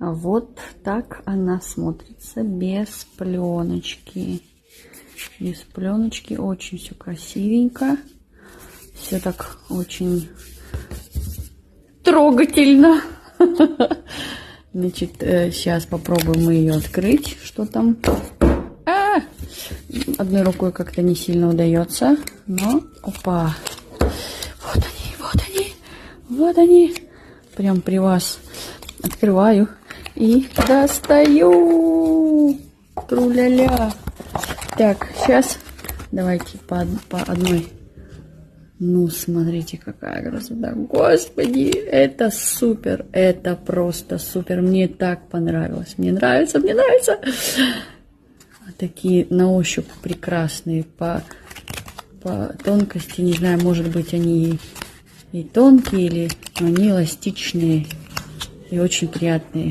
Вот так она смотрится без пленочки. Без пленочки очень все красивенько. Все так очень трогательно. Значит, сейчас попробуем мы ее открыть. Что там? Одной рукой как-то не сильно удается. Но, опа. Вот они, вот они. Вот они. Прям при вас. Открываю и достаю. Тру-ля-ля. Так, сейчас давайте по одной. Ну, смотрите, какая красота. Господи, это супер. Это просто супер. Мне так понравилось. Мне нравится, мне нравится. Такие на ощупь прекрасные. По тонкости, не знаю, может быть, они и тонкие, но они эластичные и очень приятные.